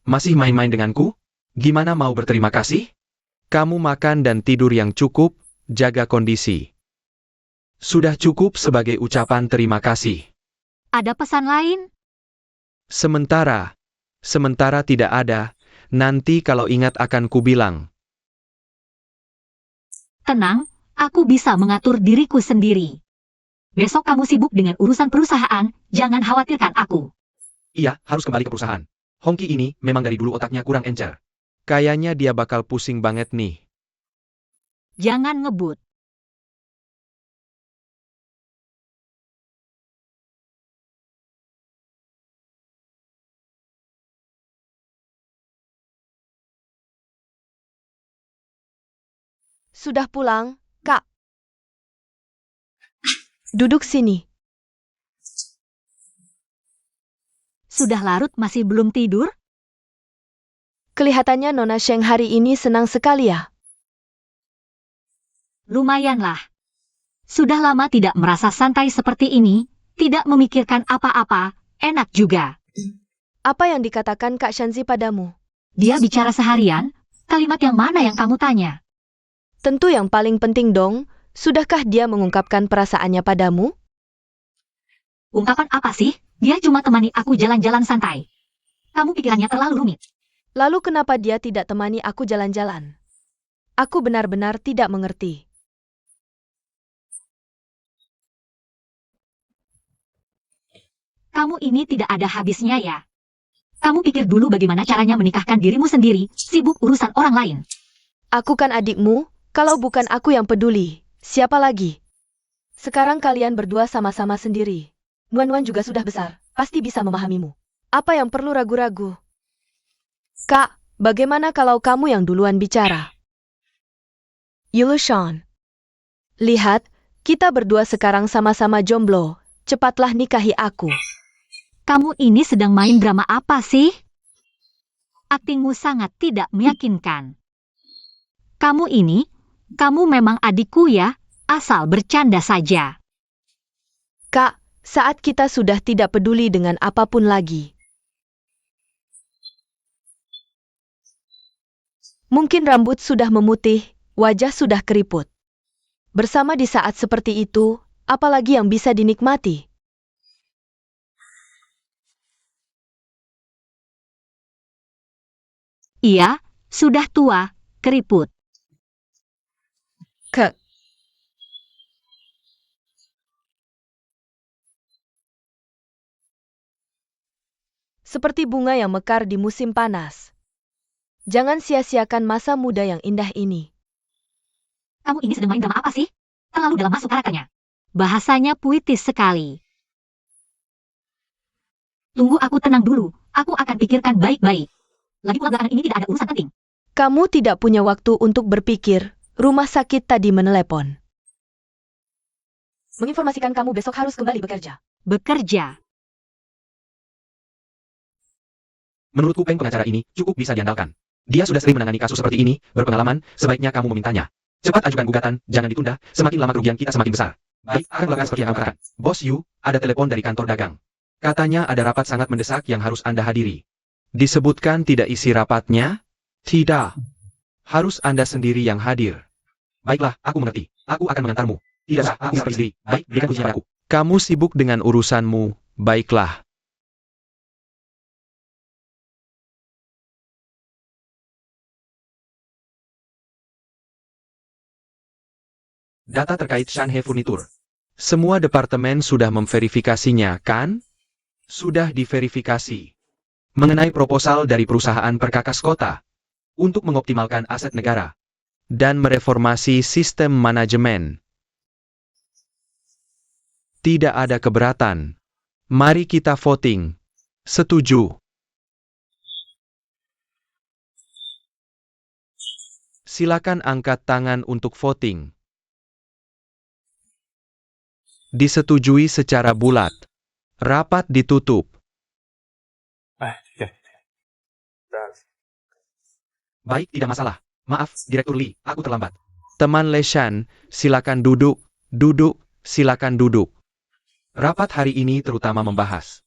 Masih main-main denganku? Gimana mau berterima kasih? Kamu makan dan tidur yang cukup, jaga kondisi. Sudah cukup sebagai ucapan terima kasih. Ada pesan lain? Sementara tidak ada, nanti kalau ingat akan kubilang. Tenang, aku bisa mengatur diriku sendiri. Besok kamu sibuk dengan urusan perusahaan, jangan khawatirkan aku. Iya, harus kembali ke perusahaan. Hongki ini memang dari dulu otaknya kurang encer. Kayaknya dia bakal pusing banget nih. Jangan ngebut. Sudah pulang, Kak? Duduk sini. Sudah larut masih belum tidur? Kelihatannya Nona Sheng hari ini senang sekali ya. Lumayanlah. Sudah lama tidak merasa santai seperti ini, tidak memikirkan apa-apa, enak juga. Apa yang dikatakan Kak Shanzi padamu? Dia bicara seharian, kalimat yang mana yang kamu tanya? Tentu yang paling penting dong, sudahkah dia mengungkapkan perasaannya padamu? Ungkapan apa sih? Dia cuma temani aku jalan-jalan santai. Kamu pikirannya terlalu rumit. Lalu kenapa dia tidak temani aku jalan-jalan? Aku benar-benar tidak mengerti. Kamu ini tidak ada habisnya ya. Kamu pikir dulu bagaimana caranya menikahkan dirimu sendiri, sibuk urusan orang lain. Aku kan adikmu, kalau bukan aku yang peduli, siapa lagi? Sekarang kalian berdua sama-sama sendiri. Nuan-Nuan juga sudah besar, pasti bisa memahamimu. Apa yang perlu ragu-ragu? Kak, bagaimana kalau kamu yang duluan bicara? Yulushan. Lihat, kita berdua sekarang sama-sama jomblo, cepatlah nikahi aku. Kamu ini sedang main drama apa sih? Aktingmu sangat tidak meyakinkan. Kamu memang adikku ya, asal bercanda saja. Kak, saat kita sudah tidak peduli dengan apapun lagi. Mungkin rambut sudah memutih, wajah sudah keriput. Bersama di saat seperti itu, apalagi yang bisa dinikmati? Iya, sudah tua, keriput. Seperti bunga yang mekar di musim panas. Jangan sia-siakan masa muda yang indah ini. Kamu ini sedang main drama apa sih? Terlalu dalam masuk karakternya. Bahasanya puitis sekali. Tunggu aku tenang dulu, aku akan pikirkan baik-baik. Lagi pula belakangan ini tidak ada urusan penting. Kamu tidak punya waktu untuk berpikir, rumah sakit tadi menelepon. Menginformasikan kamu besok harus kembali bekerja. Bekerja. Menurutku Peng pengacara ini cukup bisa diandalkan. Dia sudah sering menangani kasus seperti ini, berpengalaman, sebaiknya kamu memintanya. Cepat ajukan gugatan, jangan ditunda, semakin lama kerugian kita semakin besar. Baik, akan melakukan seperti yang kamu katakan. Bos Yu, ada telepon dari kantor dagang. Katanya ada rapat sangat mendesak yang harus Anda hadiri. Disebutkan tidak isi rapatnya? Tidak. Harus Anda sendiri yang hadir. Baiklah, aku mengerti. Aku akan mengantarmu. Tidak usah, aku pergi sendiri. Baik, berikan kuncinya padaku. Kamu sibuk dengan urusanmu. Baiklah. Data terkait Shanhe Furniture. Semua departemen sudah memverifikasinya, kan? Sudah diverifikasi. Mengenai proposal dari perusahaan perkakas kota untuk mengoptimalkan aset negara dan mereformasi sistem manajemen. Tidak ada keberatan. Mari kita voting. Setuju. Silakan angkat tangan untuk voting. Disetujui secara bulat. Rapat ditutup. Baik, tidak masalah. Maaf, Direktur Lee, aku terlambat. Teman Leshan, silakan duduk. Duduk, silakan duduk. Rapat hari ini terutama membahas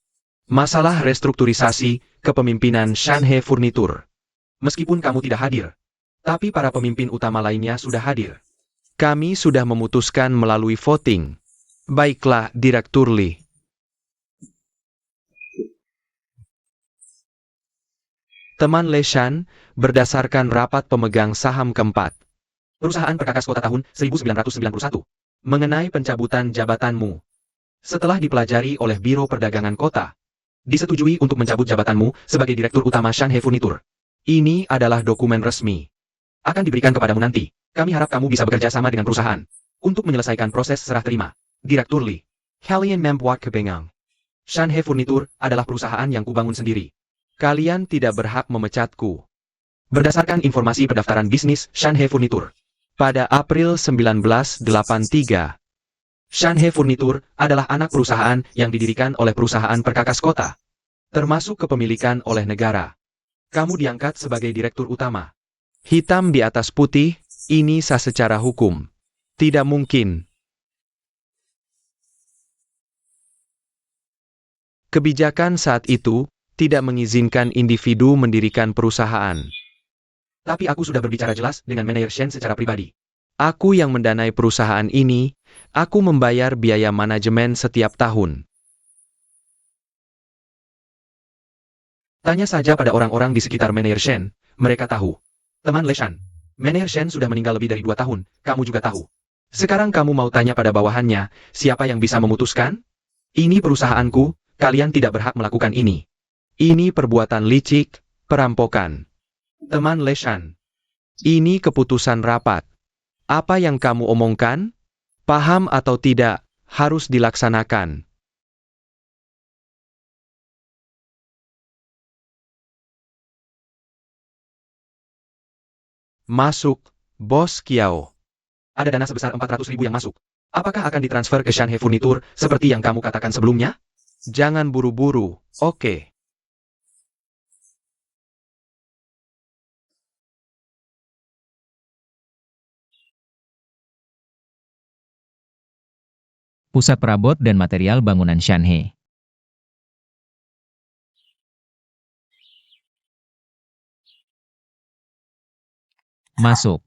masalah restrukturisasi kepemimpinan Shanhe Furniture. Meskipun kamu tidak hadir, tapi para pemimpin utama lainnya sudah hadir. Kami sudah memutuskan melalui voting. Baiklah, Direktur Lee. Teman Leshan, berdasarkan rapat pemegang saham keempat, Perusahaan Perkakas Kota tahun 1991, mengenai pencabutan jabatanmu. Setelah dipelajari oleh Biro Perdagangan Kota, disetujui untuk mencabut jabatanmu sebagai Direktur Utama Shanhe Furniture. Ini adalah dokumen resmi. Akan diberikan kepadamu nanti. Kami harap kamu bisa bekerja sama dengan perusahaan untuk menyelesaikan proses serah terima. Direktur Lee, kalian membuat kebengang. Shanhe Furniture adalah perusahaan yang kubangun sendiri. Kalian tidak berhak memecatku. Berdasarkan informasi pendaftaran bisnis Shanhe Furniture, pada April 1983, Shanhe Furniture adalah anak perusahaan yang didirikan oleh perusahaan perkakas kota, termasuk kepemilikan oleh negara. Kamu diangkat sebagai direktur utama. Hitam di atas putih, ini sah secara hukum. Tidak mungkin. Kebijakan saat itu tidak mengizinkan individu mendirikan perusahaan. Tapi aku sudah berbicara jelas dengan manajer Shen secara pribadi. Aku yang mendanai perusahaan ini, aku membayar biaya manajemen setiap tahun. Tanya saja pada orang-orang di sekitar manajer Shen, mereka tahu. Teman Leshan, manajer Shen sudah meninggal lebih dari 2 tahun, kamu juga tahu. Sekarang kamu mau tanya pada bawahannya, siapa yang bisa memutuskan? Ini perusahaanku, kalian tidak berhak melakukan ini. Ini perbuatan licik, perampokan. Teman Leshan, ini keputusan rapat. Apa yang kamu omongkan, paham atau tidak, harus dilaksanakan. Masuk, Bos Kiao. Ada dana sebesar 400.000 yang masuk. Apakah akan ditransfer ke Shanhe Furniture seperti yang kamu katakan sebelumnya? Jangan buru-buru, oke. Pusat Perabot dan Material Bangunan Shanhe. Masuk.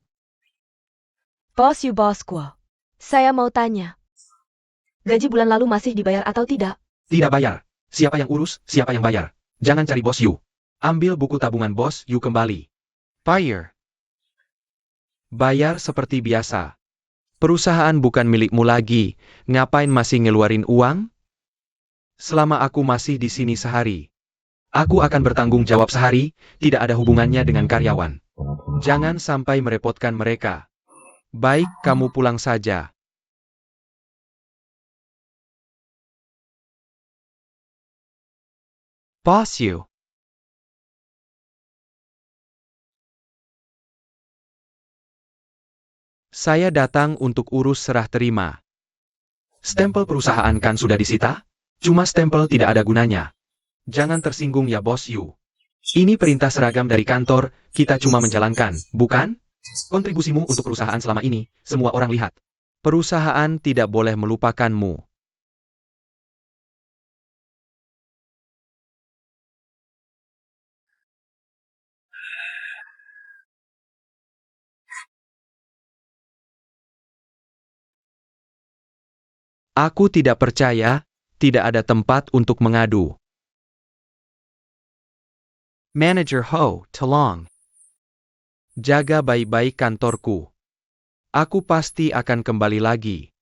Bos Yu bosku. Saya mau tanya. Gaji bulan lalu masih dibayar atau tidak? Tidak bayar. Siapa yang urus, siapa yang bayar. Jangan cari Bos Yu. Ambil buku tabungan Bos Yu kembali. Bayar. Bayar seperti biasa. Perusahaan bukan milikmu lagi, ngapain masih ngeluarin uang? Selama aku masih di sini sehari, aku akan bertanggung jawab sehari, tidak ada hubungannya dengan karyawan. Jangan sampai merepotkan mereka. Baik, kamu pulang saja. Bos Yu. Saya datang untuk urus serah terima. Stempel perusahaan kan sudah disita? Cuma stempel tidak ada gunanya. Jangan tersinggung ya Bos Yu. Ini perintah seragam dari kantor, kita cuma menjalankan, bukan? Kontribusimu untuk perusahaan selama ini, semua orang lihat. Perusahaan tidak boleh melupakanmu. Aku tidak percaya, tidak ada tempat untuk mengadu. Manager Ho, tolong. Jaga baik-baik kantorku. Aku pasti akan kembali lagi.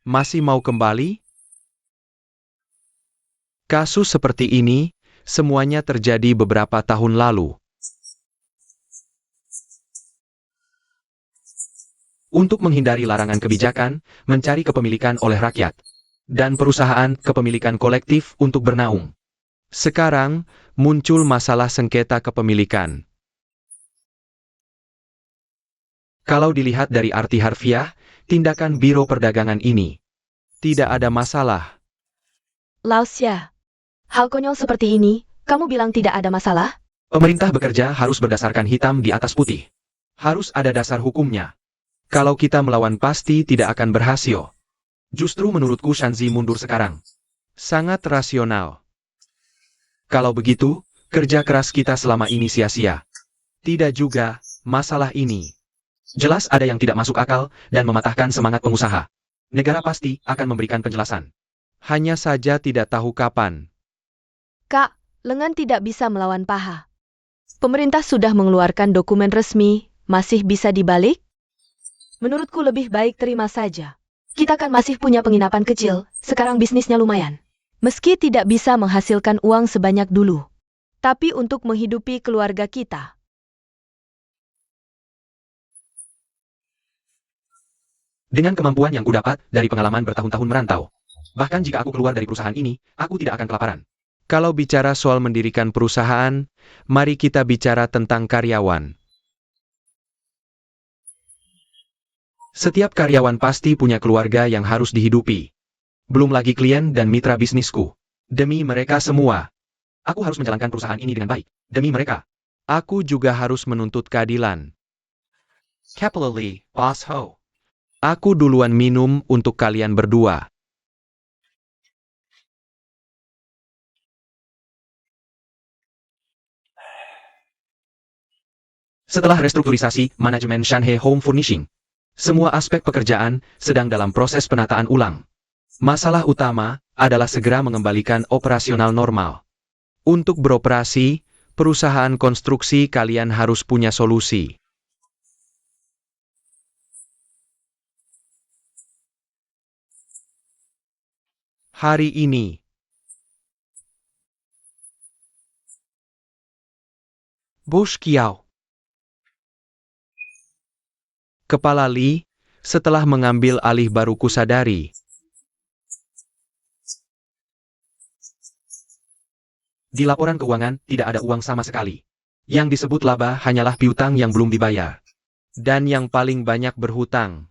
Masih mau kembali? Kasus seperti ini, semuanya terjadi beberapa tahun lalu. Untuk menghindari larangan kebijakan, mencari kepemilikan oleh rakyat, dan perusahaan kepemilikan kolektif untuk bernaung. Sekarang, muncul masalah sengketa kepemilikan. Kalau dilihat dari arti harfiah, tindakan Biro Perdagangan ini tidak ada masalah. Laosya. Hal konyol seperti ini, kamu bilang tidak ada masalah? Pemerintah bekerja harus berdasarkan hitam di atas putih. Harus ada dasar hukumnya. Kalau kita melawan pasti tidak akan berhasil. Justru menurutku Shanzi mundur sekarang. Sangat rasional. Kalau begitu, kerja keras kita selama ini sia-sia. Tidak juga, masalah ini. Jelas ada yang tidak masuk akal dan mematahkan semangat pengusaha. Negara pasti akan memberikan penjelasan. Hanya saja tidak tahu kapan. Kak, lengan tidak bisa melawan paha. Pemerintah sudah mengeluarkan dokumen resmi, masih bisa dibalik? Menurutku lebih baik terima saja. Kita kan masih punya penginapan kecil, sekarang bisnisnya lumayan. Meski tidak bisa menghasilkan uang sebanyak dulu. Tapi untuk menghidupi keluarga kita. Dengan kemampuan yang kudapat dari pengalaman bertahun-tahun merantau. Bahkan jika aku keluar dari perusahaan ini, aku tidak akan kelaparan. Kalau bicara soal mendirikan perusahaan, mari kita bicara tentang karyawan. Setiap karyawan pasti punya keluarga yang harus dihidupi. Belum lagi klien dan mitra bisnisku. Demi mereka semua. Aku harus menjalankan perusahaan ini dengan baik. Demi mereka. Aku juga harus menuntut keadilan. Capillary, Boss Ho. Aku duluan minum untuk kalian berdua. Setelah restrukturisasi manajemen Shanhe Home Furnishing, semua aspek pekerjaan sedang dalam proses penataan ulang. Masalah utama adalah segera mengembalikan operasional normal. Untuk beroperasi, perusahaan konstruksi kalian harus punya solusi. Hari ini, Bos Kiao, Kepala Li, setelah mengambil alih baru kusadari. Di laporan keuangan tidak ada uang sama sekali. Yang disebut laba hanyalah piutang yang belum dibayar. Dan yang paling banyak berhutang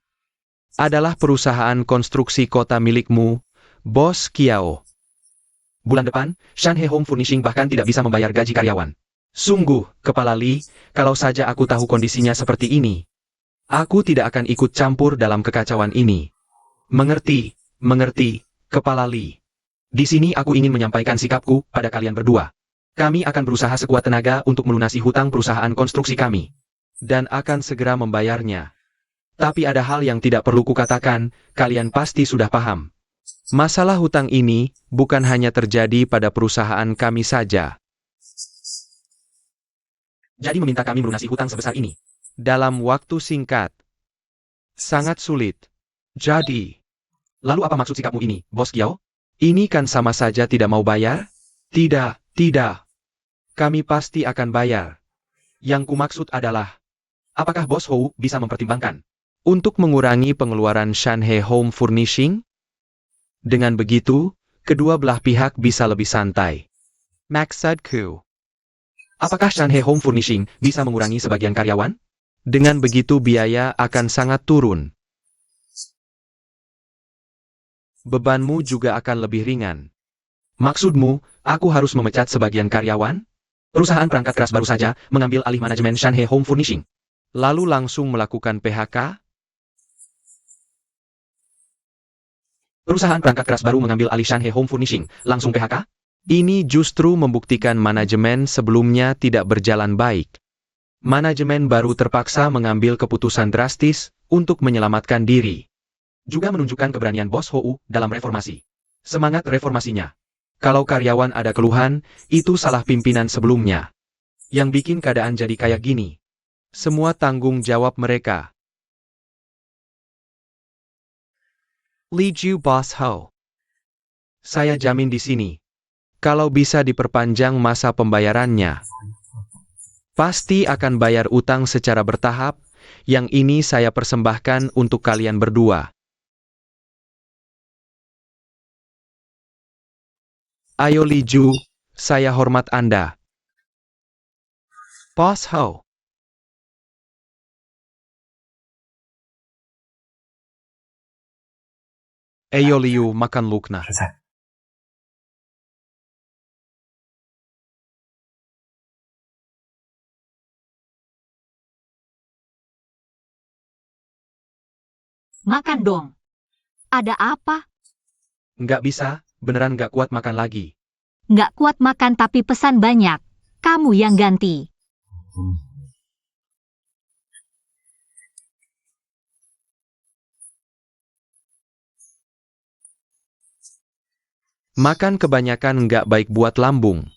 adalah perusahaan konstruksi kota milikmu, Bos Kiao. Bulan depan, Shanhe Home Furnishing bahkan tidak bisa membayar gaji karyawan. Sungguh, Kepala Li, kalau saja aku tahu kondisinya seperti ini, aku tidak akan ikut campur dalam kekacauan ini. Mengerti, Kepala Li. Di sini aku ingin menyampaikan sikapku pada kalian berdua. Kami akan berusaha sekuat tenaga untuk melunasi hutang perusahaan konstruksi kami. Dan akan segera membayarnya. Tapi ada hal yang tidak perlu kukatakan, kalian pasti sudah paham. Masalah hutang ini bukan hanya terjadi pada perusahaan kami saja. Jadi meminta kami melunasi hutang sebesar ini dalam waktu singkat. Sangat sulit. Jadi, lalu apa maksud sikapmu ini, Bos Kiao? Ini kan sama saja tidak mau bayar? Tidak. Kami pasti akan bayar. Yang kumaksud adalah, apakah Bos Hou bisa mempertimbangkan untuk mengurangi pengeluaran Shanhe Home Furnishing? Dengan begitu, kedua belah pihak bisa lebih santai. Maksudku, Apakah Shanhe Home Furnishing bisa mengurangi sebagian karyawan? Dengan begitu biaya akan sangat turun. Bebanmu juga akan lebih ringan. Maksudmu, aku harus memecat sebagian karyawan? Perusahaan perangkat keras baru saja mengambil alih manajemen Shanhe Home Furnishing. Lalu langsung melakukan PHK? Perusahaan perangkat keras baru mengambil alih Shanhe Home Furnishing, langsung PHK? Ini justru membuktikan manajemen sebelumnya tidak berjalan baik. Manajemen baru terpaksa mengambil keputusan drastis untuk menyelamatkan diri. Juga menunjukkan keberanian Bos Hou dalam reformasi. Semangat reformasinya. Kalau karyawan ada keluhan, itu salah pimpinan sebelumnya. Yang bikin keadaan jadi kayak gini. Semua tanggung jawab mereka. Li Ju Bos Hou. Saya jamin di sini. Kalau bisa diperpanjang masa pembayarannya. Pasti akan bayar utang secara bertahap, yang ini saya persembahkan untuk kalian berdua. Ayo Li Ju, saya hormat Anda. Bos Hou. Ayo Liu makan Lukna. Makan dong. Ada apa? Nggak bisa, beneran nggak kuat makan lagi. Nggak kuat makan tapi pesan banyak. Kamu yang ganti. Makan kebanyakan nggak baik buat lambung.